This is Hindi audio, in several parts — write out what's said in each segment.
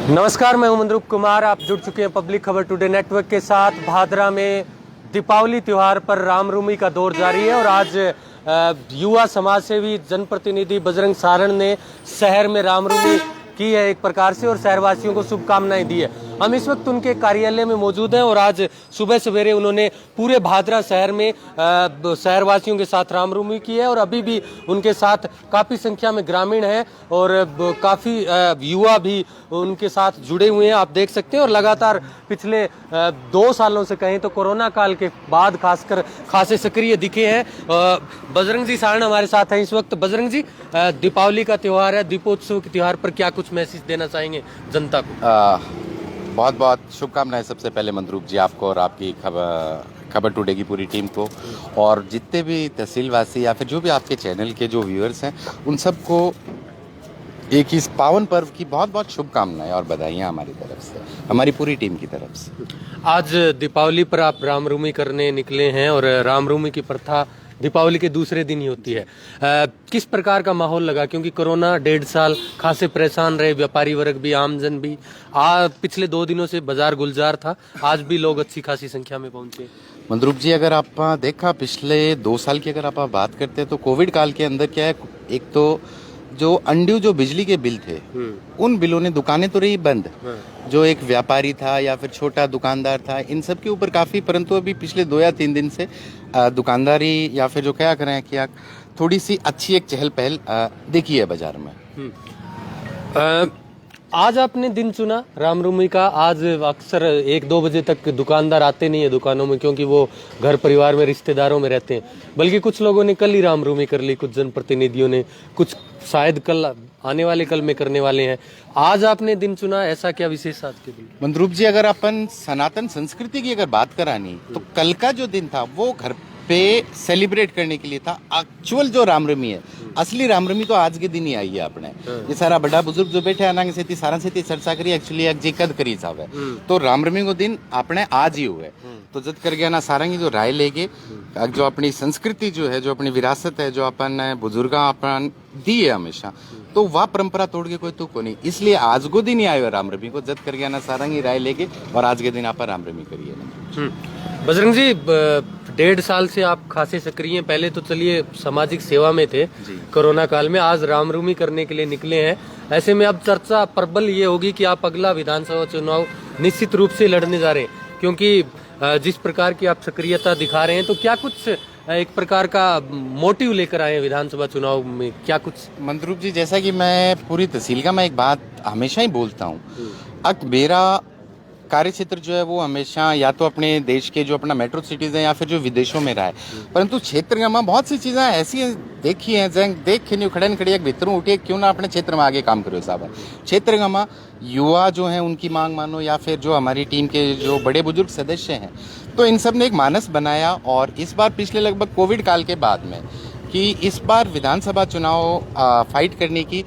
नमस्कार, मैं हूं मंद्रुप कुमार। आप जुड़ चुके हैं पब्लिक खबर टुडे नेटवर्क के साथ। भादरा में दीपावली त्योहार पर रामनवमी का दौर जारी है और आज युवा समाज सेवी जनप्रतिनिधि बजरंग सारण ने शहर में रामनवमी की है एक प्रकार से और शहरवासियों को शुभकामनाएं दी है। हम इस वक्त उनके कार्यालय में मौजूद हैं और आज सुबह सवेरे उन्होंने पूरे भादरा शहर में शहरवासियों के साथ रामनवमी की है और अभी भी उनके साथ काफ़ी संख्या में ग्रामीण हैं और काफ़ी युवा भी उनके साथ जुड़े हुए हैं। आप देख सकते हैं और लगातार पिछले 2 सालों से कहें तो कोरोना काल के बाद खासकर खासे सक्रिय दिखे हैं। बजरंग जी सारण हमारे साथ हैं इस वक्त। बजरंग जी, दीपावली का त्यौहार है, दीपोत्सव के त्यौहार पर क्या कुछ मैसेज देना चाहेंगे जनता को? बहुत बहुत शुभकामनाएं सबसे पहले मंद्रूप जी आपको और आपकी खबर टुडे की पूरी टीम को, और जितने भी तहसीलवासी या फिर जो भी आपके चैनल के जो व्यूअर्स हैं उन सबको एक इस पावन पर्व की बहुत बहुत शुभकामनाएं और बधाइयां हमारी तरफ से, हमारी पूरी टीम की तरफ से। आज दीपावली पर आप रामनवमी करने निकले हैं और रामनवमी की प्रथा दीपावली के दूसरे दिन ही होती है। किस प्रकार का माहौल लगा, क्योंकि कोरोना 1.5 साल खासे परेशान रहे, व्यापारी वर्ग भी, आमजन भी। पिछले 2 दिनों से बाजार गुलजार था, आज भी लोग अच्छी खासी संख्या में पहुंचे। मंद्रूप जी, अगर आप देखा पिछले 2 साल की अगर आप बात करते हैं तो कोविड काल के अंदर क्या है, एक तो जो अनड्यू जो बिजली के बिल थे उन बिलों ने दुकानें तो रही बंद, जो एक व्यापारी था या फिर छोटा दुकानदार था इन सब के ऊपर काफ़ी, परंतु अभी पिछले 2 या 3 दिन से दुकानदारी या फिर जो क्या करें कि थोड़ी सी अच्छी एक चहल पहल देखी है बाजार में। आज आपने दिन चुना रामनवमी का। आज अक्सर 1-2 बजे तक दुकानदार आते नहीं है दुकानों में, क्योंकि वो घर परिवार में रिश्तेदारों में रहते हैं। बल्कि कुछ लोगों ने कल ही रामनवमी कर ली, कुछ जनप्रतिनिधियों ने, कुछ शायद कल आने वाले कल में करने वाले हैं। आज आपने दिन चुना, ऐसा क्या विशेष आज के दिन? मंद्रूप जी, अगर अपन सनातन संस्कृति की अगर बात करानी तो कल का जो दिन था वो घर पे सेलिब्रेट करने के लिए था। एक्चुअल जो रामनवमी है, असली रामनवमी तो आज के दिन ही आई है अपने। ये सारा बड़ा बुजुर्ग जो बैठे आना से सारा से चर्चा करी एक्चुअली एक जी कद करी साहब है, तो रामनवमी को दिन आपने आज ही हुए तो जद कर गया ना सारंगी जो राय लेके जो अपनी संस्कृति जो है, जो अपनी विरासत है, जो अपन बुजुर्ग अपन दी है हमेशा, तो वह परंपरा तोड़ के कोई तो को नहीं, इसलिए आज को दिन ही आयो रामनवमी को, जद कर गया ना सारंगी राय लेके और आज के दिन आप रामनवमी करिए। बजरंग जी, 1.5 साल से आप खासे सक्रिय हैं। पहले तो चलिए सामाजिक सेवा में थे कोरोना काल में, आज रामनवमी करने के लिए निकले हैं। ऐसे में अब चर्चा प्रबल ये होगी कि आप अगला विधानसभा चुनाव निश्चित रूप से लड़ने जा रहे हैं, क्योंकि जिस प्रकार की आप सक्रियता दिखा रहे हैं, तो क्या कुछ एक प्रकार का मोटिव लेकर आए हैं विधानसभा चुनाव में, क्या कुछ? मंद्रूप जी, जैसा कि मैं पूरी तहसील का मैं एक बात हमेशा ही बोलता हूँ, अब मेरा कार्य क्षेत्र जो है वो हमेशा या तो अपने देश के जो अपना मेट्रो सिटीज हैं या फिर जो विदेशों में रहा है, परंतु क्षेत्र में बहुत सी चीज़ें ऐसी देखी हैं जंग देख के खड़न खड़ी भीतरों उठिए, क्यों ना अपने क्षेत्र में आगे काम करो साहब। क्षेत्र में युवा जो हैं उनकी मांग मानो या फिर जो हमारी टीम के जो बड़े बुजुर्ग सदस्य हैं, तो इन सब ने एक मानस बनाया और इस बार पिछले लगभग कोविड काल के बाद में कि इस बार विधानसभा चुनाव फाइट करने की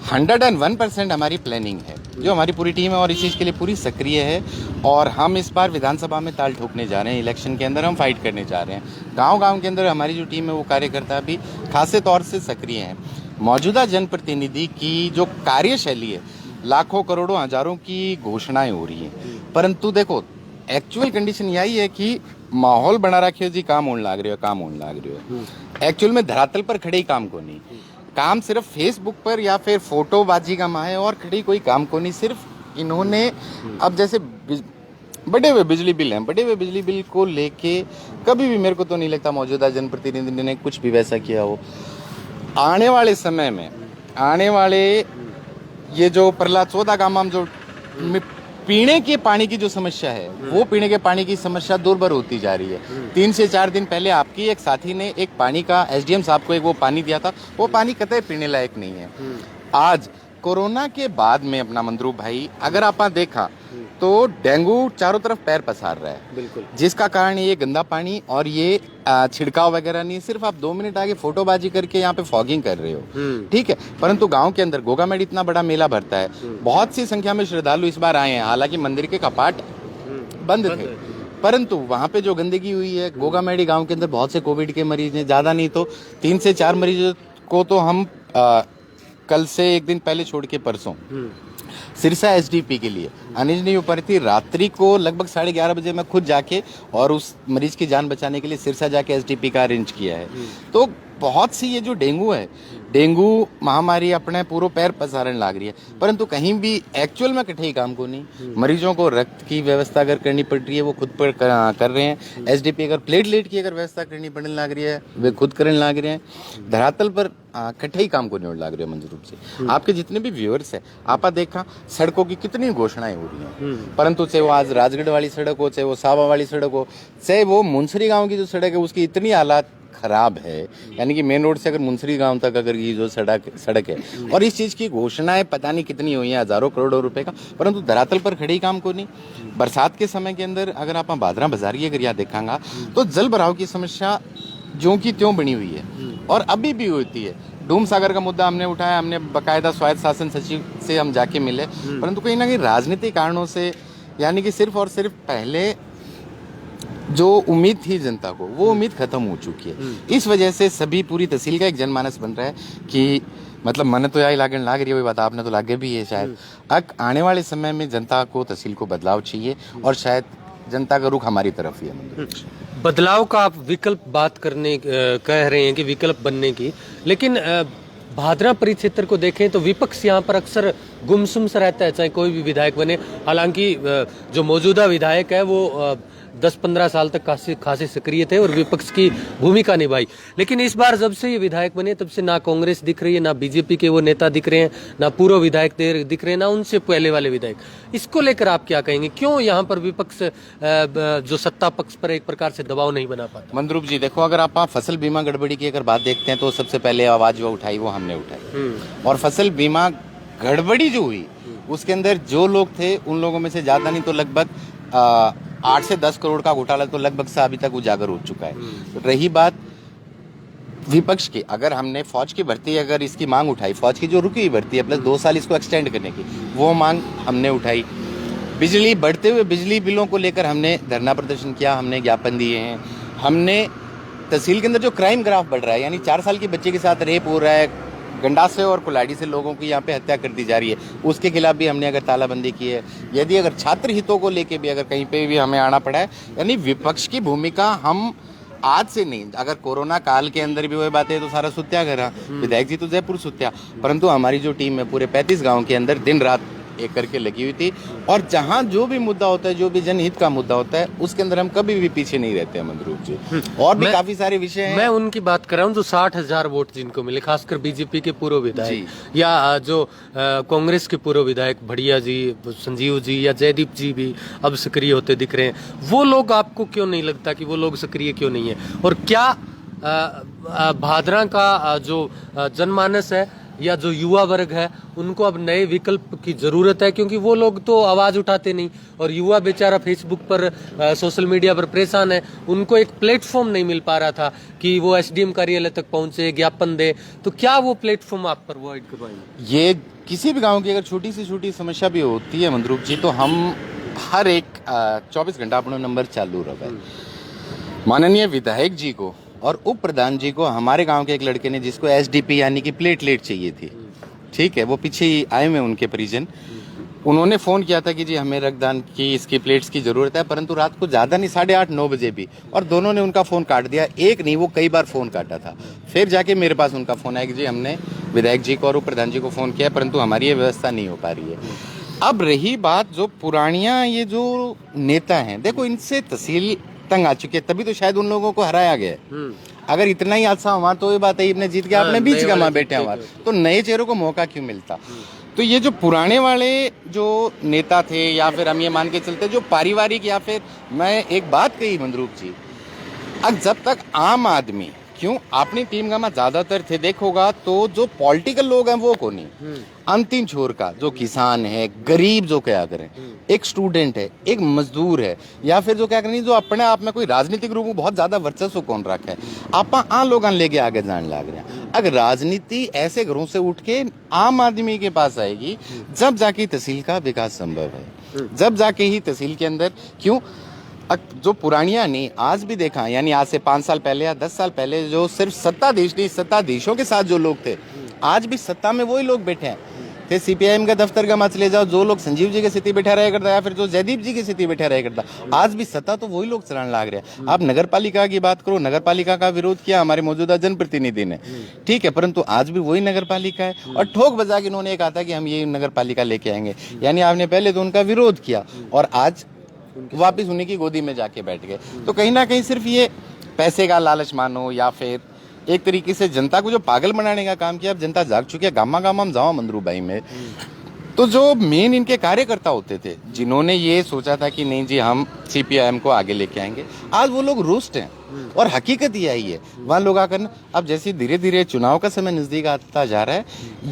101% हमारी प्लानिंग है, जो हमारी पूरी टीम है और इस चीज़ के लिए पूरी सक्रिय है। और हम इस बार विधानसभा में ताल ठोकने जा रहे हैं, इलेक्शन के अंदर हम फाइट करने जा रहे हैं। गांव-गांव के अंदर हमारी जो टीम है वो कार्यकर्ता भी खासे तौर से सक्रिय हैं। मौजूदा जनप्रतिनिधि की जो कार्यशैली है, लाखों करोड़ों हजारों की घोषणाएं हो रही हैं, परंतु देखो एक्चुअल कंडीशन यही है कि माहौल बना रखे जी, काम होने लग रहे हो, काम होने लग रहे हो। एक्चुअल में धरातल पर खड़े ही काम को नहीं, काम सिर्फ फेसबुक पर या फिर फोटोबाजी का माँ है और खड़ी कोई काम को नहीं। सिर्फ इन्होंने अब जैसे बढ़े हुए बिजली बिल हैं, बढ़े हुए बिजली बिल को लेके कभी भी मेरे को तो नहीं लगता मौजूदा जनप्रतिनिधि ने कुछ भी वैसा किया हो। आने वाले समय में आने वाले ये जो प्रहलाद चौधरी का माम जो पीने के पानी की जो समस्या है, वो पीने के पानी की समस्या दूरबर होती जा रही है। 3 से 4 दिन पहले आपकी एक साथी ने एक पानी का एसडीएम साहब को एक वो पानी दिया था, वो पानी कतई पीने लायक नहीं है। आज कोरोना के बाद में अपना मंद्रूप भाई अगर आप देखा तो डेंगू चारों तरफ पैर पसार रहा है, बिल्कुल, जिसका कारण ये गंदा पानी और ये छिड़काव वगैरह नहीं, सिर्फ आप 2 मिनट आगे फोटोबाजी करके यहाँ पे फॉगिंग कर रहे हो, ठीक है। परंतु गांव के अंदर गोगामेड़ इतना बड़ा मेला भरता है, बहुत सी संख्या में श्रद्धालु इस बार आए हैं, हालांकि मंदिर के कपाट बंद थे, परंतु वहाँ पे जो गंदगी हुई है, गोगामेड़ी गाँव के अंदर बहुत से कोविड के मरीज हैं, ज्यादा नहीं तो 3 से 4 मरीज को तो हम कल से 1 दिन पहले छोड़ के परसों सिरसा एसडीपी के लिए आने नहीं हो पा रही थी। रात्रि को लगभग 11:30 बजे मैं खुद जाके और उस मरीज की जान बचाने के लिए सिरसा जाके एसडीपी का अरेंज किया है। तो बहुत सी ये जो डेंगू है, डेंगू महामारी अपने पूरा पैर पसारने लग रही है, परंतु कहीं भी एक्चुअल में कठिन काम को नहीं। मरीजों को रक्त की व्यवस्था अगर करनी पड़ रही है वो खुद पर कर रहे हैं। एसडीपी अगर प्लेटलेट की अगर व्यवस्था करनी पड़ने लग रही है वे खुद करने लग रहे हैं। धरातल पर कठिन काम को नहीं लग रहे मंजूर रूप से। आपके जितने भी व्यूअर्स है, आपा देखा सड़कों की कितनी घोषणाएं हो रही हैं, परंतु चाहे वो आज राजगढ़ वाली सड़क हो, चाहे वो सावा वाली सड़क हो, चाहे वो मुंसरी गाँव की जो सड़क है उसकी इतनी हालात खराब है, यानी कि मेन रोड से अगर मुंसरी गांव तक अगर की जो सड़क है, और इस चीज की घोषणाएं पता नहीं कितनी हुई हैं, हजारों करोड़ों रुपए का, परंतु धरातल पर खड़ी काम को नहीं। बरसात के समय के अंदर अगर आप भादरा बाजारी अगर यहाँ देखांगा तो जल भराव की समस्या ज्यों की त्यों बनी हुई है और अभी भी होती है। डूम सागर का मुद्दा हमने उठाया, हमने बकायदा स्वायत्त शासन सचिव से हम जाके मिले, परंतु कहीं ना कहीं राजनीतिक कारणों से, यानी कि सिर्फ और सिर्फ पहले जो उम्मीद थी जनता को वो उम्मीद खत्म हो चुकी है। इस वजह से सभी पूरी तहसील का एक जनमानस बन रहा है कि मतलब मन तो यही लागण लाग रही है, वही बात आपने तो लागे भी है शायद। अब आने वाले समय में जनता को तहसील को बदलाव चाहिए और शायद जनता का रुख हमारी तरफ ही है। बदलाव का आप विकल्प बात करने कह रहे हैं कि विकल्प बनने की, लेकिन भादरा परिक्षेत्र को देखें तो विपक्ष यहाँ पर अक्सर गुमसुम सा रहता है, चाहे कोई भी विधायक बने। हालांकि जो मौजूदा विधायक है वो 10-15 साल तक खासे सक्रिय थे और विपक्ष की भूमिका निभाई, लेकिन इस बार जब से ये विधायक बने तब से ना कांग्रेस दिख रही है, ना बीजेपी के वो नेता दिख रहे हैं, ना पूर्व विधायक दिख रहे हैं, ना उनसे पहले वाले विधायक। इसको लेकर आप क्या कहेंगे, क्यों यहाँ पर विपक्ष जो सत्ता पक्ष पर एक प्रकार से दबाव नहीं बना पाता? मंदरूप जी देखो, अगर आप फसल बीमा गड़बड़ी की अगर बात देखते हैं तो सबसे पहले आवाज जो उठाई वो हमने उठाई, और फसल बीमा गड़बड़ी जो हुई उसके अंदर जो लोग थे उन लोगों में से ज्यादा नहीं तो लगभग 8 से 10 करोड़ का घोटाला तो लगभग से अभी तक उजागर हो चुका है। रही बात विपक्ष की, अगर हमने फौज की भर्ती अगर इसकी मांग उठाई, फौज की जो रुकी हुई भर्ती है प्लस 2 साल इसको एक्सटेंड करने की, वो मांग हमने उठाई। बिजली बढ़ते हुए बिजली बिलों को लेकर हमने धरना प्रदर्शन किया, हमने ज्ञापन दिए हैं। हमने तहसील के अंदर जो क्राइम ग्राफ बढ़ रहा है, यानी 4 साल के बच्चे के साथ रेप हो रहा है, गंडासे और कुल्हाड़ी से लोगों की यहाँ पे हत्या कर दी जा रही है, उसके खिलाफ भी हमने अगर तालाबंदी की है। यदि अगर छात्र हितों को लेके भी अगर कहीं पे भी हमें आना पड़ा है, यानी विपक्ष की भूमिका हम आज से नहीं, अगर कोरोना काल के अंदर भी वही बातें तो सारा सुत्या करा, विधायक जी तो जयपुर सुत्या, परंतु हमारी जो टीम है पूरे 35 गाँव के अंदर दिन रात एक करके लगी हुई थी, और जहां जो भी मुद्दा होता है, जो भी जनहित का मुद्दा होता है, उसके अंदर हम कभी भी पीछे नहीं रहते हैं मंदरूप जी। और भी काफी सारे विषय हैं। मैं उनकी बात कर रहा हूँ जो 60,000 वोट जिनको मिले, खासकर बीजेपी के पूर्व विधायक या जो कांग्रेस के पूर्व विधायक भड़िया जी, संजीव जी या जयदीप जी भी अब सक्रिय होते दिख रहे हैं, वो लोग आपको क्यों नहीं लगता कि वो लोग सक्रिय क्यों नहीं है? और क्या भादरा का जो जनमानस है या जो युवा वर्ग है उनको अब नए विकल्प की जरूरत है? क्योंकि वो लोग तो आवाज उठाते नहीं, और युवा बेचारा फेसबुक पर सोशल मीडिया पर परेशान है, उनको एक प्लेटफॉर्म नहीं मिल पा रहा था कि वो एसडीएम कार्यालय तक पहुंचे, ज्ञापन दे। तो क्या वो प्लेटफॉर्म आप प्रोवाइड करवाएंगे? ये किसी भी गांव की अगर छोटी से छोटी समस्या भी होती है मंदरूप जी, तो हम हर एक 24 घंटा अपना नंबर चालू रखा है। माननीय विधायक जी को और उप प्रधान जी को हमारे गांव के एक लड़के ने, जिसको एसडीपी यानी कि प्लेटलेट चाहिए थी, ठीक है, वो पीछे ही आए हुए उनके परिजन, उन्होंने फ़ोन किया था कि जी हमें रक्तदान की इसकी प्लेट्स की ज़रूरत है, परंतु रात को ज़्यादा नहीं 8:30-9 बजे भी, और दोनों ने उनका फ़ोन काट दिया। एक नहीं, वो कई बार फ़ोन काटा था। फिर जाके मेरे पास उनका फ़ोन आया कि जी हमने विधायक जी को और उप प्रधान जी को फ़ोन किया, परंतु हमारी ये व्यवस्था नहीं हो पा रही है। अब रही बात जो पुरानिया ये जो नेता हैं, देखो इनसे तहसील तंग आ चुके हैं, तभी तो शायद उन लोगों को हराया गया। अगर इतना ही हादसा हमारा तो ये बात है, अपने जीत के आपने बीच गमा बैठे हमारे, तो नए चेहरों को मौका क्यों मिलता? तो ये जो पुराने वाले जो नेता थे, या फिर हम ये मान के चलते जो पारिवारिक, या फिर मैं एक बात कही मंदरूप जी, अब जब तक आम आदमी, क्यों आपने टीम गामा ज्यादातर थे देखोगा तो जो पॉलिटिकल लोग हैं वो को नहीं, अंतिम छोर का जो किसान है, गरीब जो क्या करें, एक स्टूडेंट है, एक मजदूर है, या फिर जो क्या करें, जो अपने आप में कोई राजनीतिक रूप में बहुत ज्यादा वर्चस्व कौन रखा है, आप लोग लेके आगे जाने लग रहे हैं। अगर राजनीति ऐसे घरों से उठ के आम आदमी के पास आएगी, जब जाके तहसील का विकास संभव है, जब जाके ही तहसील के अंदर, क्यों जो पुरानिया ने आज भी देखा, यानी आज से 5 साल पहले या 10 साल पहले जो सिर्फ सत्ताधीश नहीं, सत्ताधीशों के साथ जो लोग थे, आज भी सत्ता में वही लोग बैठे हैं। थे सीपीआईएम का दफ्तर का मत चले जाओ, जो लोग संजीव जी की स्थिति बैठा रहा करता या फिर जो जयदीप जी की स्थिति बैठा रहा करता, आज भी सत्ता तो वही लोग चलाने लग रहे हैं। आप नगर पालिका की बात करो, नगर पालिका का विरोध किया हमारे मौजूदा जनप्रतिनिधि ने, ठीक है, परंतु आज भी वही नगर पालिका है और ठोक बजा के इन्होंने कहा था कि हम ये नगर पालिका लेके आएंगे, यानी आपने पहले तो उनका विरोध किया और आज वापिस उन्हीं की गोदी में जाके बैठ गए। तो कहीं ना कहीं सिर्फ ये पैसे का लालच मानो या फिर एक तरीके से जनता को जो पागल बनाने का काम किया। अब जनता जाग चुकी है, गामा गामा हम जाओ मंदरू भाई में। तो जो मेन इनके कार्यकर्ता होते थे जिन्होंने ये सोचा था कि नहीं जी हम सीपीआईएम को आगे लेके आएंगे, आज वो लोग रुष्ट हैं और हकीकत ये आई है वहाँ लोग आकर। अब जैसे धीरे धीरे चुनाव का समय नजदीक आता जा रहा है,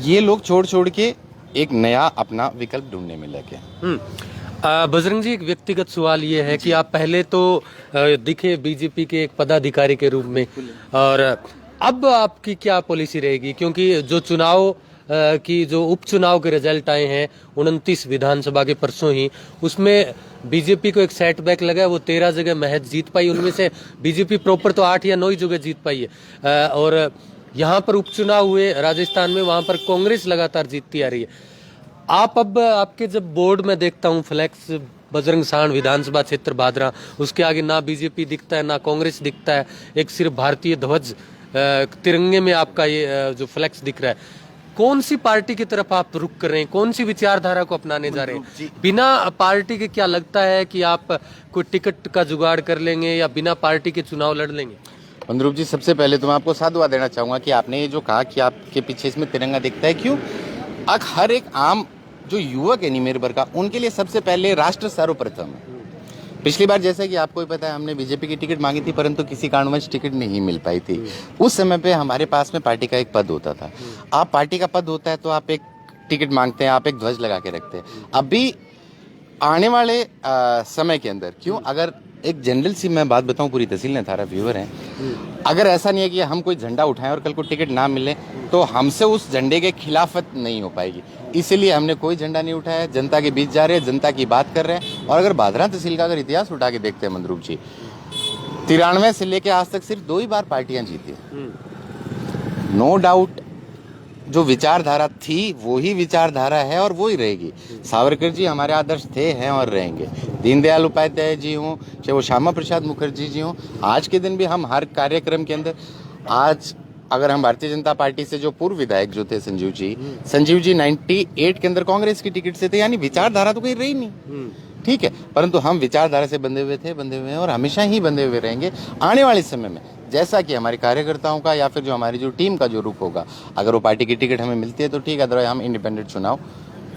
ये लोग छोड़ छोड़ के एक नया अपना विकल्प ढूंढने में लगे। बजरंग जी, एक व्यक्तिगत सवाल ये है कि आप पहले तो दिखे बीजेपी के एक पदाधिकारी के रूप में, और अब आपकी क्या पॉलिसी रहेगी? क्योंकि जो चुनाव की जो उपचुनाव के रिजल्ट आए हैं 29 विधानसभा के परसों ही, उसमें बीजेपी को एक सेटबैक लगा है। वो 13 जगह महज जीत पाई, उनमें से बीजेपी प्रॉपर तो 8 या 9 ही जगह जीत पाई है। और यहाँ पर उपचुनाव हुए राजस्थान में, वहां पर कांग्रेस लगातार जीतती आ रही है। आप अब आपके जब बोर्ड में देखता हूँ फ्लैक्स बजरंग सांड विधानसभा क्षेत्र भादरा, उसके आगे ना बीजेपी दिखता है ना कांग्रेस दिखता है, एक सिर्फ भारतीय ध्वज तिरंगे में आपका ये जो फ्लैक्स दिख रहा है। कौन सी पार्टी की तरफ आप रुख कर रहे हैं? कौन सी विचारधारा को अपनाने जा रहे हैं? बिना पार्टी के क्या लगता है कि आप कोई टिकट का जुगाड़ कर लेंगे या बिना पार्टी के चुनाव लड़ लेंगे? मंदरूप जी, सबसे पहले तो मैं आपको साधुवाद देना चाहूंगा कि आपने ये जो कहा कि आपके पीछे इसमें तिरंगा दिखता है, क्यों? हर एक आम जो युवक है निमेर भर का, उनके लिए सबसे पहले राष्ट्र सर्वप्रथम है। पिछली बार जैसा कि आपको भी पता है, हमने बीजेपी की टिकट मांगी थी परंतु किसी कारणवश टिकट नहीं मिल पाई थी। उस समय पे हमारे पास में पार्टी का एक पद होता था। आप पार्टी का पद होता है तो आप एक टिकट मांगते हैं, आप एक ध्वज लगा के रखते हैं। अभी आने वाले समय के अंदर, क्यों, अगर एक जनरल सी मैं बात बताऊं, पूरी तहसील ने थारा व्यूअर हैं, अगर ऐसा नहीं है कि हम कोई झंडा उठाएं और कल को टिकट ना मिले तो हमसे उस झंडे के खिलाफत नहीं हो पाएगी। इसीलिए हमने कोई झंडा नहीं उठाया, जनता के बीच जा रहे हैं, जनता की बात कर रहे हैं। और अगर भादरा तहसील का अगर इतिहास उठा के देखते हैं मंदरूप जी, 93 से लेके आज तक सिर्फ 2 ही बार पार्टियां जीती हैं। नो डाउट जो विचारधारा थी वही विचारधारा है और वही रहेगी। सावरकर जी हमारे आदर्श थे, हैं और रहेंगे। दीनदयाल उपाध्याय जी हों, चाहे वो श्यामा प्रसाद मुखर्जी जी हों, आज के दिन भी हम हर कार्यक्रम के अंदर, आज अगर हम भारतीय जनता पार्टी से जो पूर्व विधायक जो थे संजीव जी 98 के अंदर कांग्रेस की टिकट से थे, यानी विचारधारा तो कहीं रही नहीं, ठीक है, परंतु हम विचारधारा से बंधे हुए थे, बंधे हुए हैं और हमेशा ही बंधे हुए रहेंगे। आने वाले समय में जैसा कि हमारे कार्यकर्ताओं का या फिर जो हमारी जो टीम का जो रुख होगा, अगर वो पार्टी की टिकट हमें मिलती है तो ठीक है, अदरवाइज हम इंडिपेंडेंट चुनाव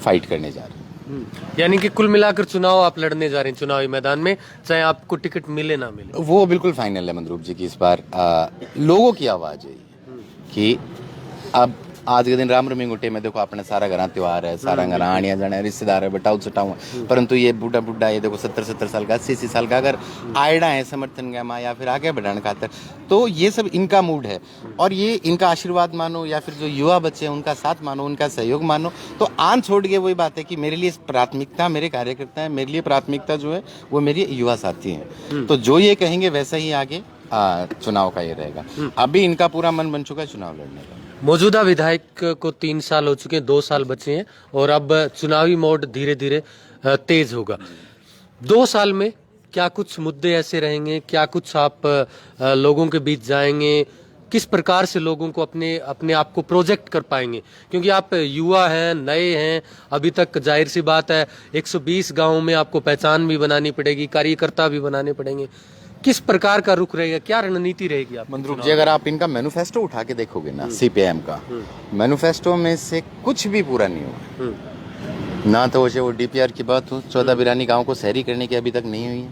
फाइट करने जा रहे हैं। यानी कि कुल मिलाकर चुनाव आप लड़ने जा रहे हैं चुनावी मैदान में, चाहे आपको टिकट मिले ना मिले? वो बिल्कुल फाइनल है मंदरूप जी की इस बार लोगों की आवाज है कि अब आज के दिन राम रमी गुटे में देखो अपने सारा घर त्योहार है, सारा घर आनिया जाना रिश्तेदार है, बटाऊ चटाऊ है, परंतु ये बूढ़ा बुढ़ा ये देखो 70 साल का 80 साल का अगर आयडा है समर्थन गमा या फिर आगे बढ़ाने खातर, तो ये सब इनका मूड है और ये इनका आशीर्वाद मानो या फिर जो युवा बच्चे हैं उनका साथ मानो, उनका सहयोग मानो। तो आन छोड़ के वही बात है कि मेरे लिए प्राथमिकता मेरे कार्यकर्ता है, मेरे लिए प्राथमिकता जो है वो मेरे युवा साथी हैं। तो जो ये कहेंगे वैसा ही आगे चुनाव का ये रहेगा। अभी इनका पूरा मन बन चुका है चुनाव लड़ने का। मौजूदा विधायक को 3 साल हो चुके हैं, 2 साल बचे हैं और अब चुनावी मोड धीरे धीरे तेज होगा। 2 साल में क्या कुछ मुद्दे ऐसे रहेंगे, क्या कुछ आप लोगों के बीच जाएंगे, किस प्रकार से लोगों को अपने आप को प्रोजेक्ट कर पाएंगे? क्योंकि आप युवा हैं, नए हैं, अभी तक जाहिर सी बात है 120 गाँव में आपको पहचान भी बनानी पड़ेगी, कार्यकर्ता भी बनाने पड़ेंगे। किस प्रकार का रुख रहेगा, क्या रणनीति रहेगी आप? मंदरूप जी, अगर आप इनका मैनिफेस्टो उठा के देखोगे ना, सीपीएम का मैनिफेस्टो में से कुछ भी पूरा नहीं हुआ। ना तो वो डीपीआर की बात हो, 14 बिरानी गांव को शहरी करने की अभी तक नहीं हुई है।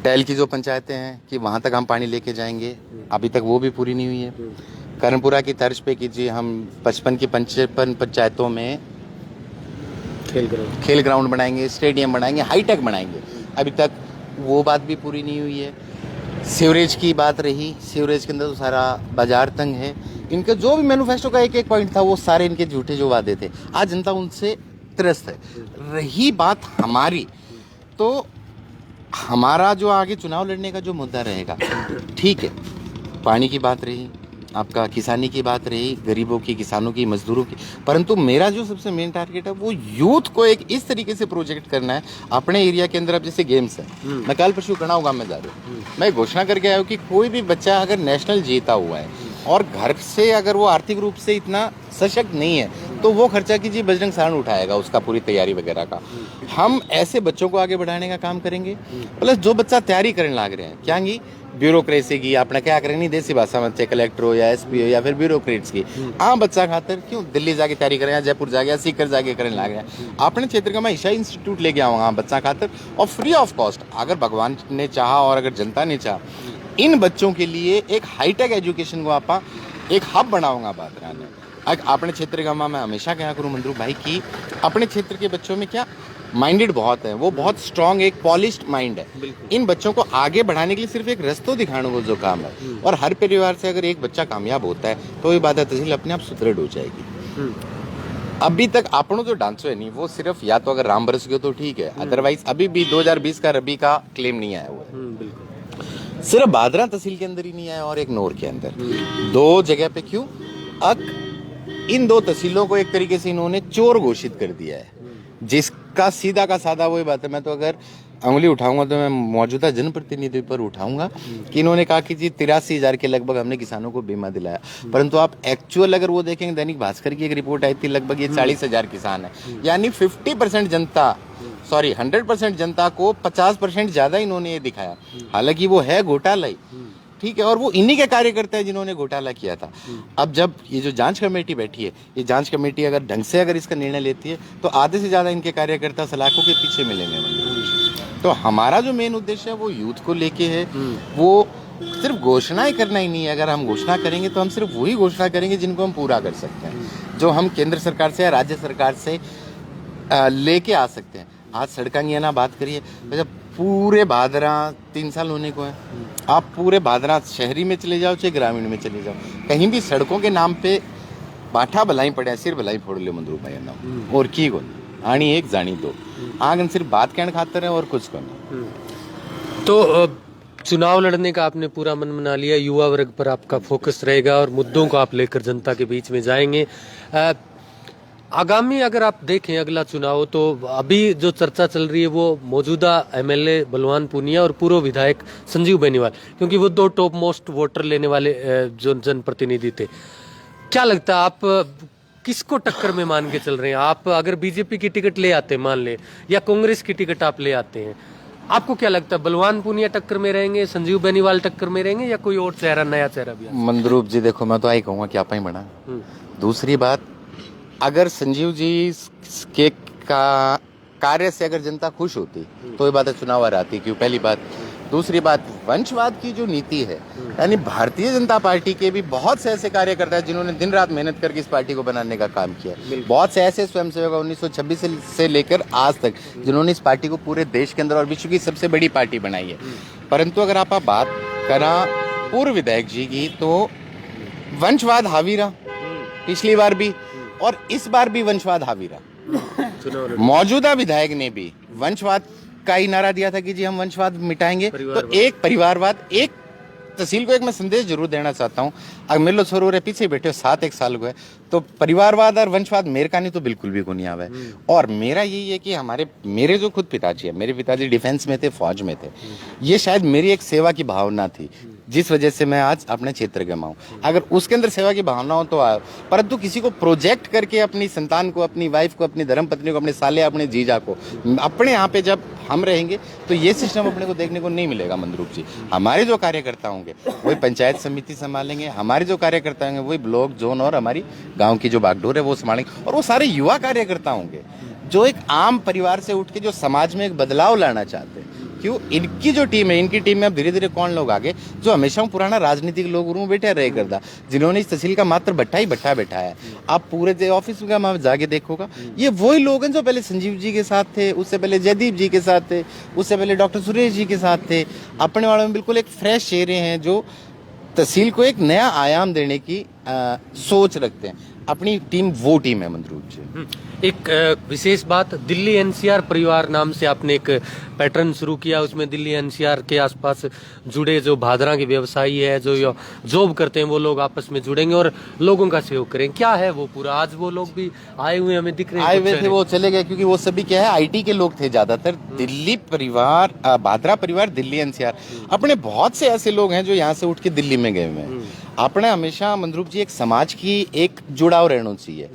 टैल की जो पंचायतें हैं कि वहां तक हम पानी लेके जाएंगे, अभी तक वो भी पूरी नहीं हुई है। कर्णपुरा की तर्ज पे कीजिए, हम 55 की 55 पंचायतों में खेल ग्राउंड बनाएंगे, स्टेडियम बनाएंगे, हाईटेक बनाएंगे, अभी तक वो बात भी पूरी नहीं हुई है। सीवरेज की बात रही, सीवरेज के अंदर तो सारा बाजार तंग है। इनका जो भी मैनिफेस्टो का एक पॉइंट था वो सारे इनके झूठे जो वादे थे, आज जनता उनसे त्रस्त है। रही बात हमारी, तो हमारा जो आगे चुनाव लड़ने का जो मुद्दा रहेगा, ठीक है, पानी की बात रही, आपका किसानी की बात रही, गरीबों की, किसानों की, मजदूरों की, परंतु मेरा जो सबसे मेन टारगेट है वो यूथ को एक इस तरीके से प्रोजेक्ट करना है अपने एरिया के अंदर। अब जैसे गेम्स है, मैं कल परसों कणाव गांव में जा रहा हूँ, मैं घोषणा करके आया हूँ कि कोई भी बच्चा अगर नेशनल जीता हुआ है और घर से अगर वो आर्थिक रूप से इतना सशक्त नहीं है तो वो खर्चा कीजिए बजरंग सारण उठाएगा उसका, पूरी तैयारी वगैरह का। हम ऐसे बच्चों को आगे बढ़ाने का काम करेंगे। प्लस जो बच्चा तैयारी करने लग रहे हैं क्या ब्यूरोक्रेसी की, अपना क्या करें, नहीं देसी भाषा में, चाहे कलेक्टर हो या एसपी हो या फिर ब्यूरोक्रेट्स की, आम बच्चा खातर क्यों दिल्ली जाके तैयारी करें या जयपुर जाके या सीकर जाके करने लग रहे हैं। अपने क्षेत्र का मैं ईशा इंस्टीट्यूट लेके आऊँगा आम बच्चा खातर, और फ्री ऑफ कॉस्ट, अगर भगवान ने चाहा और अगर जनता ने चाहा, इन बच्चों के लिए एक हाईटेक एजुकेशन को आप एक हब बनाऊंगा बादरा ने। अपने क्षेत्र का मैं हमेशा क्या करूँ मंदरू भाई की अपने क्षेत्र के बच्चों में क्या माइंडेड बहुत है, वो बहुत स्ट्रांग एक पॉलिश्ड माइंड है। इन बच्चों को आगे बढ़ाने के लिए सिर्फ एक रस्तों दिखाने को जो काम है, और हर परिवार से अगर एक बच्चा कामयाब होता है तो ये बाधा तहसील अपने आप सुदृढ़ हो जाएगी। अभी तक आपनो जो डांसो है नहीं वो सिर्फ या तो अगर राम बरस गयो तो ठीक है, अदरवाइज अभी भी 2020 का रबी का क्लेम नहीं आया हुआ है। सिर्फ भादरा तहसील के अंदर ही नहीं आया और एक नौर के अंदर, दो जगह पे। क्यों? इन दो तहसीलों को एक तरीके से इन्होंने चोर घोषित कर दिया है, जिसका सीधा का सादा वही बात है। मैं तो अगर उंगली उठाऊंगा तो मैं मौजूदा जनप्रतिनिधि पर उठाऊंगा कि इन्होंने कहा कि जी 83,000 के लगभग हमने किसानों को बीमा दिलाया, परंतु आप एक्चुअल अगर वो देखेंगे, दैनिक भास्कर की एक रिपोर्ट आई थी, लगभग ये 40,000 किसान है, यानी 50% जनता, सॉरी 100% जनता को 50% ज्यादा इन्होंने ये दिखाया। हालांकि वो है घोटाला ही, ठीक है, और वो इन्हीं के कार्यकर्ता है जिन्होंने घोटाला किया था। अब जब ये जो जांच कमेटी बैठी है, ये जांच कमेटी अगर ढंग से अगर इसका निर्णय लेती है तो आधे से ज्यादा इनके कार्यकर्ता सलाखों के पीछे मिलेंगे। तो हमारा जो मेन उद्देश्य है वो यूथ को लेके है, वो सिर्फ घोषणाएं करना ही नहीं है। अगर हम घोषणा करेंगे तो हम सिर्फ वही घोषणा करेंगे जिनको हम पूरा कर सकते हैं, जो हम केंद्र सरकार से या राज्य सरकार से लेके आ सकते हैं। आज सड़कों की ना बात करिए, जब पूरे भादरा 3 साल होने को है, आप पूरे भादरा शहरी में चले जाओ चाहे ग्रामीण में चले जाओ, कहीं भी सड़कों के नाम पे बाठा भलाई पड़े, सिर भलाई फोड़ ले मंदरू भाई ना, और की को आनी एक जानी दो, आगन सिर्फ बात कहने खातर है और कुछ को नहीं। तो चुनाव लड़ने का आपने पूरा मन बना लिया, युवा वर्ग पर आपका फोकस रहेगा और मुद्दों को आप लेकर जनता के बीच में जाएंगे। आगामी अगर आप देखें अगला चुनाव, तो अभी जो चर्चा चल रही है वो मौजूदा एमएलए बलवान पूनिया और पूर्व विधायक संजीव बेनीवाल, क्योंकि वो दो टॉप मोस्ट वोटर लेने वाले जो जनप्रतिनिधि थे। क्या लगता है, आप किसको टक्कर में मान के चल रहे हैं? आप अगर बीजेपी की टिकट ले आते हैं मान ले, या कांग्रेस की टिकट आप ले आते हैं, आपको क्या लगता है, बलवान पूनिया टक्कर में रहेंगे, संजीव बेनीवाल टक्कर में रहेंगे, या कोई और चेहरा, नया चेहरा भी? मंदरूप जी देखो, मैं तो आई कहूँगा कि आप ही बना। दूसरी बात, अगर संजीव जी के कार्य से अगर जनता खुश होती तो ये बात चुनाव आती क्यों? पहली बात। दूसरी बात, वंशवाद की जो नीति है, यानी भारतीय जनता पार्टी के भी बहुत से ऐसे कार्यकर्ता हैं जिन्होंने दिन रात मेहनत करके इस पार्टी को बनाने का काम किया। बहुत से ऐसे स्वयंसेवक 1926 से लेकर आज तक जिन्होंने इस पार्टी को पूरे देश के अंदर और विश्व की सबसे बड़ी पार्टी बनाई है। परंतु अगर आप बात करा पूर्व विधायक जी की, तो वंशवाद हावी रहा पिछली बार भी, और इस बार भी वंशवाद हावी रहा। मौजूदा विधायक ने भी वंशवाद का ही नारा दिया था कि जी हम वंशवाद मिटाएंगे। तो एक परिवारवाद, एक तहसील को एक मैं संदेश जरूर देना चाहता हूँ, अगर मेरे लो छोरो रे पीछे बैठे हो 7 साल हुए, तो परिवारवाद और वंशवाद मेरे का नहीं तो बिल्कुल भी को नहीं आवे। और मेरा यही है कि मेरे जो खुद पिताजी है, मेरे पिताजी डिफेंस में थे, फौज में थे, ये शायद मेरी एक सेवा की भावना थी जिस वजह से मैं आज अपने क्षेत्र के माँ हूँ। अगर उसके अंदर सेवा की भावना हो तो आयो, परंतु किसी को प्रोजेक्ट करके अपनी संतान को, अपनी वाइफ को, अपनी धर्मपत्नी को, अपने साले, अपने जीजा को अपने यहाँ पे जब हम रहेंगे तो ये सिस्टम अपने को देखने को नहीं मिलेगा मंदरूप जी। हमारे जो कार्यकर्ता होंगे वही पंचायत समिति संभालेंगे, हमारे जो कार्यकर्ता होंगे वही ब्लॉक, जोन और हमारी गांव की जो बागडोर है वो संभालेंगे, और वो सारे युवा कार्यकर्ता होंगे जो एक आम परिवार से उठ के जो समाज में एक बदलाव लाना चाहते हैं। क्यों? इनकी जो टीम है, इनकी टीम में अब धीरे धीरे कौन लोग आगे, जो हमेशा पुराना राजनीतिक लोग बैठे रहे करता, जिन्होंने इस तहसील का मात्र भट्टा ही भट्टा बैठा है। आप पूरे ऑफिस का जाके देखोगा, ये वही लोग हैं जो पहले संजीव जी के साथ थे, उससे पहले जयदीप जी के साथ थे, उससे पहले डॉक्टर सुरेश जी के साथ थे। अपने वालों में बिल्कुल एक फ्रेश चेहरे हैं जो तहसील को एक नया आयाम देने की सोच रखते हैं। अपनी टीम वो टीम है मंदरूप जी। एक विशेष बात, दिल्ली एनसीआर परिवार नाम से आपने एक पैटर्न शुरू किया, उसमें दिल्ली एनसीआर के आसपास जुड़े जो भादरा के व्यवसायी है, जो जॉब करते हैं, वो लोग आपस में जुड़ेंगे और लोगों का सहयोग करें। क्या है वो पूरा? आज वो लोग भी आए हुए हमें दिख रहे हैं, आए हुए थे, वो चले गए क्योंकि वो सभी क्या है, आईटी के लोग थे ज्यादातर। दिल्ली परिवार, भादरा परिवार, दिल्ली एनसीआर, अपने बहुत से ऐसे लोग हैं जो यहाँ से उठ के दिल्ली में गए हुए हैं। अपने हमेशा मंदरूप जी एक समाज की एक जुड़ाव रहना चाहिए।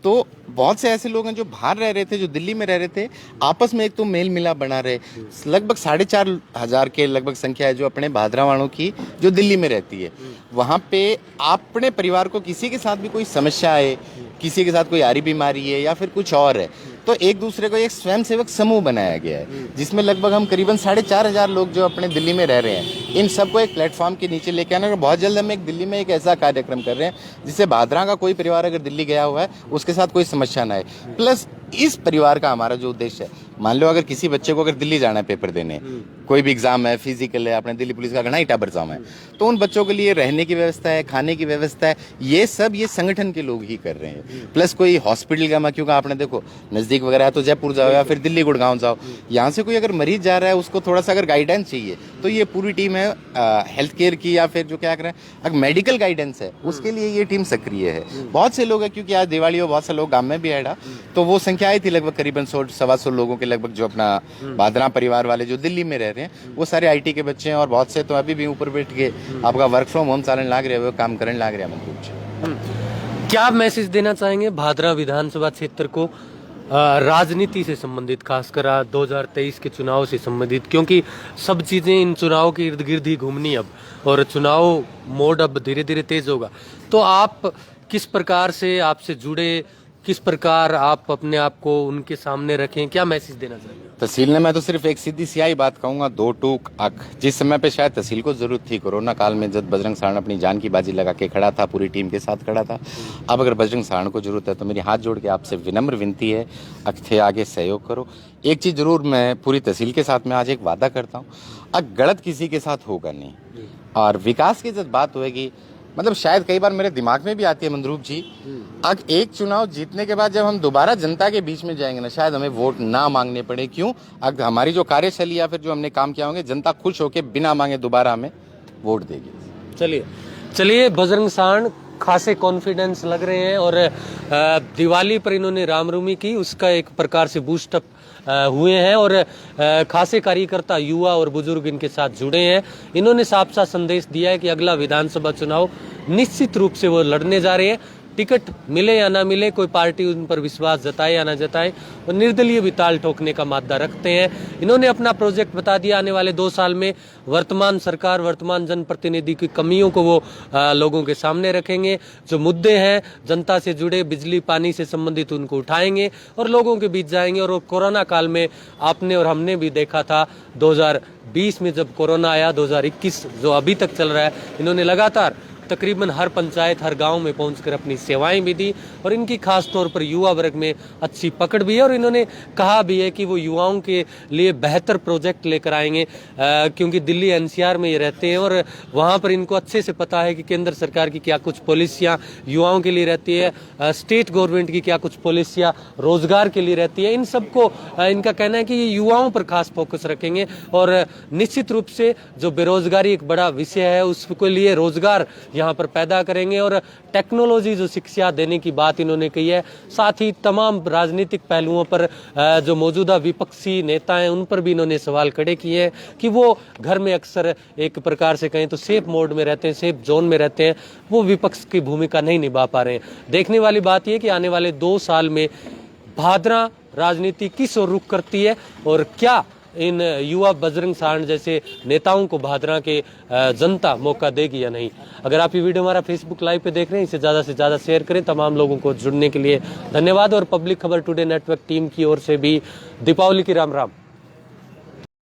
तो बहुत से ऐसे लोग हैं जो बाहर रह रहे थे, जो दिल्ली में रह रहे थे, आपस में एक तो मेल मिलाप बना रहे। लगभग 4,500 के लगभग संख्या है जो अपने भादरा वालों की जो दिल्ली में रहती है। वहाँ पे अपने परिवार को किसी के साथ भी कोई समस्या है, किसी के साथ कोई आरी बीमारी है या फिर कुछ और है, तो एक दूसरे को एक स्वयंसेवक समूह बनाया गया है, जिसमें लगभग हम करीबन 4,500 लोग जो अपने दिल्ली में रह रहे हैं, इन सबको एक प्लेटफॉर्म के नीचे लेके आना। और बहुत जल्द हम एक दिल्ली में एक ऐसा कार्यक्रम कर रहे हैं जिससे भादरा का कोई परिवार अगर दिल्ली गया हुआ है उसके साथ कोई समस्या ना आए। प्लस इस परिवार का हमारा जो उद्देश्य है, मान लो अगर किसी बच्चे को अगर दिल्ली जाना है पेपर देने, कोई भी एग्जाम है, फिजिकल है, अपने दिल्ली पुलिस का घना टाबर एग्जाम है, तो उन बच्चों के लिए रहने की व्यवस्था है, खाने की व्यवस्था है, ये सब ये संगठन के लोग ही कर रहे हैं। प्लस कोई हॉस्पिटल का, क्योंकि आपने देखो नजदीक वगैरह है तो जयपुर जाओ या फिर दिल्ली गुड़गांव जाओ, यहाँ से कोई अगर मरीज जा रहा है उसको थोड़ा सा अगर गाइडेंस चाहिए तो ये पूरी टीम है हेल्थ केयर की, या फिर जो क्या करें अगर मेडिकल गाइडेंस है उसके लिए ये टीम सक्रिय है। बहुत से लोग हैं क्योंकि आज दिवाली हो, बहुत से लोग गांव में भी आएगा, तो वो संख्या आई थी लगभग करीबन 100-125 लोगों के लगभग, जो अपना भादरा परिवार वाले जो दिल्ली में रह रहे हैं वो सारे आईटी के बच्चे हैं। और बहुत से तो अभी भी ऊपर बैठ के आपका वर्क फ्रॉम होम चालन लाग रहे, वो काम करने लाग रहे हैं। क्या मैसेज देना चाहेंगे भादरा विधानसभा क्षेत्र को, राजनीति से संबंधित, खासकर 2023 के चुनाव से संबंधित, क्योंकि सब चीजें इन चुनाव के इर्द गिर्द ही घूमनी अब, और चुनाव मोड अब धीरे धीरे तेज होगा। तो आप किस प्रकार से आपसे जुड़े, किस प्रकार आप अपने आप को उनके सामने रखें, क्या मैसेज देना चाहेंगे? तहसील ने, मैं तो सिर्फ एक सीधी सी आई बात कहूंगा, 2 टूक अक। जिस समय पे शायद तहसील को जरूरत थी कोरोना काल में, जब बजरंग सारण अपनी जान की बाजी लगा के खड़ा था, पूरी टीम के साथ खड़ा था, अब अगर बजरंग सारण को जरूरत है तो मेरी हाथ जोड़ के आपसे विनम्र विनती है, अक्थे आगे सहयोग करो। एक चीज जरूर मैं पूरी तहसील के साथ में आज एक वादा करता हूँ, अब गलत किसी के साथ होगा नहीं, और विकास की जब बात होगी, मतलब शायद कई बार मेरे दिमाग में भी आती है मंदरूप जी, अब एक चुनाव जीतने के बाद जब हम दोबारा जनता के बीच में जाएंगे ना, शायद हमें वोट ना मांगने पड़े। क्यों? अगर हमारी जो कार्यशैली या फिर जो हमने काम किया होंगे, जनता खुश होकर बिना मांगे दोबारा हमें वोट देगी। चलिए बजरंग सारण खासे कॉन्फिडेंस लग रहे हैं, और दिवाली पर इन्होंने रामनवमी की, उसका एक प्रकार से बूस्टअप हुए हैं, और खासे कार्यकर्ता युवा और बुजुर्ग इनके साथ जुड़े हैं। इन्होंने साफ साफ संदेश दिया है कि अगला विधानसभा चुनाव निश्चित रूप से वो लड़ने जा रहे हैं। टिकट मिले या ना मिले, कोई पार्टी उन पर विश्वास जताए या ना जताए, वो निर्दलीय भी ताल ठोकने का मादा रखते हैं। इन्होंने अपना प्रोजेक्ट बता दिया, आने वाले 2 साल में वर्तमान सरकार, वर्तमान जनप्रतिनिधि की कमियों को वो लोगों के सामने रखेंगे। जो मुद्दे हैं जनता से जुड़े, बिजली पानी से संबंधित, उनको उठाएंगे और लोगों के बीच जाएंगे। और कोरोना काल में आपने और हमने भी देखा था, 2020 में जब कोरोना आया, 2021 जो अभी तक चल रहा है, इन्होंने लगातार तकरीबन हर पंचायत, हर गांव में पहुंचकर अपनी सेवाएं भी दी, और इनकी खास तौर पर युवा वर्ग में अच्छी पकड़ भी है। और इन्होंने कहा भी है कि वो युवाओं के लिए बेहतर प्रोजेक्ट लेकर आएंगे, क्योंकि दिल्ली एनसीआर में ये रहते हैं और वहां पर इनको अच्छे से पता है कि केंद्र सरकार की क्या कुछ पॉलिसियां युवाओं के लिए रहती है, स्टेट गवर्नमेंट की क्या कुछ पॉलिसियां रोजगार के लिए रहती है। इन सबको इनका कहना है कि ये युवाओं पर खास फोकस रखेंगे, और निश्चित रूप से जो बेरोजगारी एक बड़ा विषय है, उसके लिए रोजगार यहाँ पर पैदा करेंगे। और टेक्नोलॉजी जो शिक्षा देने की बात इन्होंने कही है, साथ ही तमाम राजनीतिक पहलुओं पर जो मौजूदा विपक्षी नेता हैं उन पर भी इन्होंने सवाल खड़े किए हैं कि वो घर में अक्सर एक प्रकार से कहें तो सेफ मोड में रहते हैं, सेफ जोन में रहते हैं, वो विपक्ष की भूमिका नहीं निभा पा रहे हैं। देखने वाली बात यह कि आने वाले 2 साल में भादरा राजनीति किस ओर रुख करती है, और क्या इन युवा बजरंग सारण जैसे नेताओं को भादरा के जनता मौका देगी या नहीं। अगर आप ये वीडियो हमारा फेसबुक लाइव पे देख रहे हैं, इसे ज़्यादा से ज़्यादा शेयर करें। तमाम लोगों को जुड़ने के लिए धन्यवाद, और पब्लिक खबर टुडे नेटवर्क टीम की ओर से भी दीपावली की राम राम।